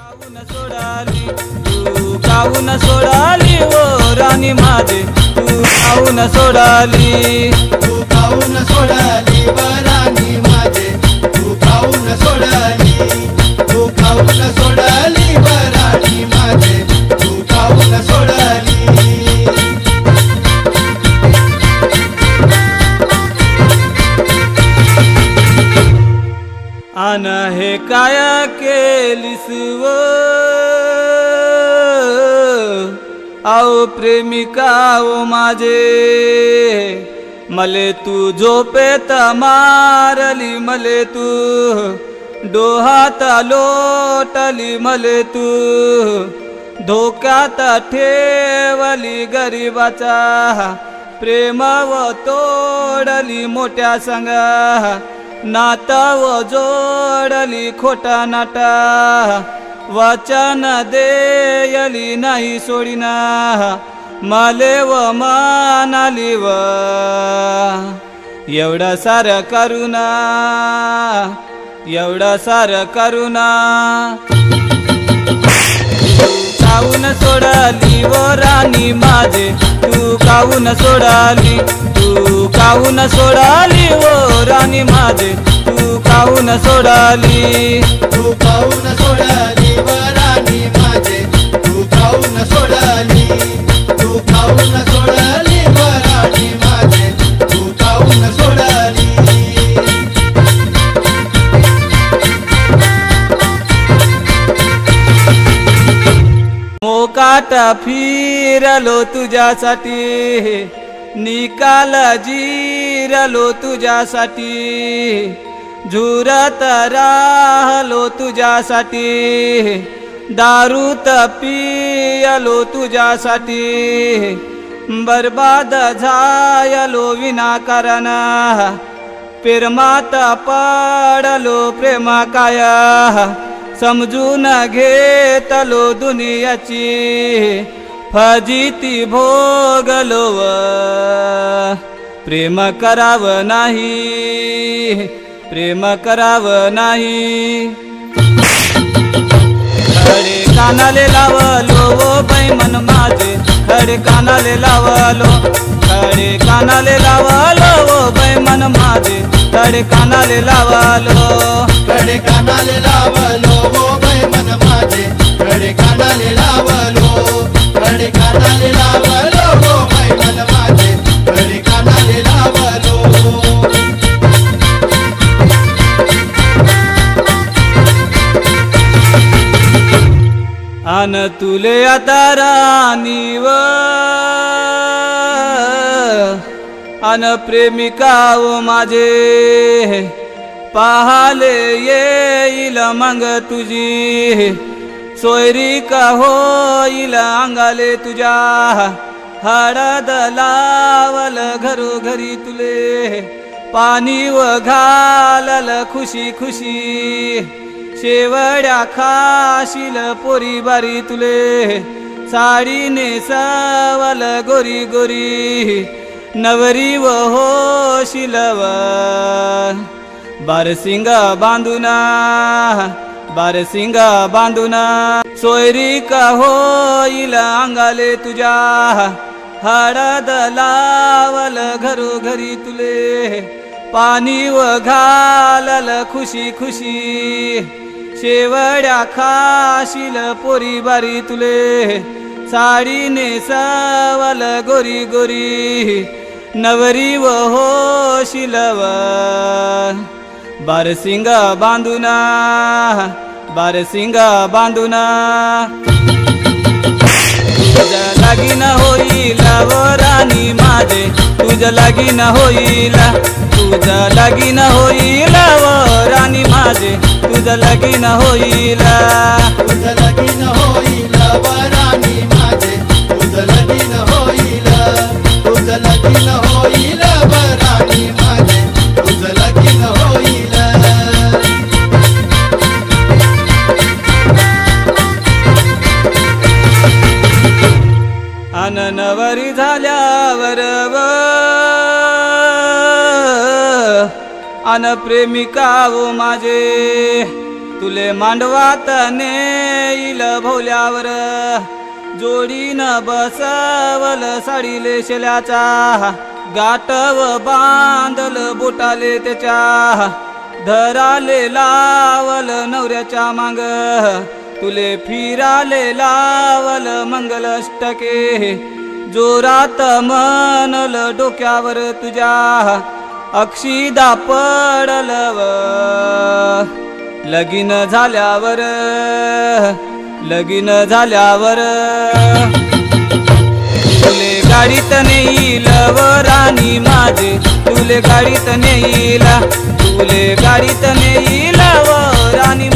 काऊन सोडाली तू काऊन सोडाली ओ राणी माझे तू काऊन सोडाली तू काऊन सोडाली राणी माझे तू काऊन सोडाली तू काऊन सोडाली राणी माझे तू काऊन सोडाली आन हे काय केलीस व आओ प्रेमिका ओ माझे मले तू झोपेत मारली मले तू डोहात लोटली मले तू धोक्यात ठेवली गरीबाचा प्रेम व तोडली मोठ्या संगा नाता व जोडली खोटा नाटा वचन देयली नाही सोडिना मले व मानाली व एवढा सार करुणा एवढा सार करुणा काऊन सोडाली व राणी माझे तू काऊन सोडाली तू काऊन सोडाली ओ राणी माझे तू काऊन सोडाली तू काऊन सोडाली राणी माझे तू काऊन सोडाली तू काऊन सोडाली राणी माझे तू काऊन सोडाली मोकाट फिरलो तुझ्यासाठी निकाल जिरलो तुझ्यासाठी झुरत राहलो तुझ्यासाठी दारूत पियलो तुझ्यासाठी बर्बाद झायलो विनाकारण प्रेमात पडलो प्रेमा काय समजून घेतलो दुनियाची फजिती भोगलो व प्रेम करावं नाही प्रेम करावं नाही खडे कानाले लावलो ओ बाई मन माझे खडे कानाले लावलो खडे कानाले लावलो ओ बाई मन माझे खडे कानाले लावलो खडे कानाले लावलो ओ बाई मन माझे खडे कानाले लावलो खडे कानाले लावलो ओ बाई मन माझे खडे कानाले लावलो आन तुले आता राणी व आन प्रेमिका ओ माझे पाहाले येईल मग तुझी सोयरी का होईल अंगाले तुझ्या हळद लावल घरोघरी तुले पाणी व घालल खुशी खुशी शेवड्या खाशील पोरी बारी तुले साडी नेसवल गोरी गोरी नवरी व होशील व बारसिंग बांधुना बारसिंग बांधुना सोयरी का होईल अंगाले तुझ्या हळद लावल घरोघरी तुले पाणी व घालल खुशी खुशी शेवड्या खाशील पोरी बारी तुले साडी नेसवल गोरी गोरी नवरी व होशील व बारसिंग बांधुना बारसिंग बांधुना तुझ्या लगीन होईल व राणी माझे तुझ्या लगीन होईल तुझ्या लगीन होईल व राणी माझे तुझ्या लगीन होईल तुझं लगीन होईल व राणी माझे तुझं लगीन होईल तुझं लगीन होईल व राणी माझे तुझं लगीन होईल नवरी झाल्यावर अन प्रेमिका वो माझे तुले मांडवात ने येईल भोवल्यावर जोडीनं बसवल साडीले शेल्याचा गाठव बांधल बोटाले त्याच्या धराले लावल नवऱ्याच्या मांग तुले फिराले लावल मंगलष्टके जोरात मनल डोक्यावर तुझ्या अक्षिदा पडलव लगीन झाल्यावर तुले गाडीत नेईल राणी माझे तुले गाडीत नेईल राणी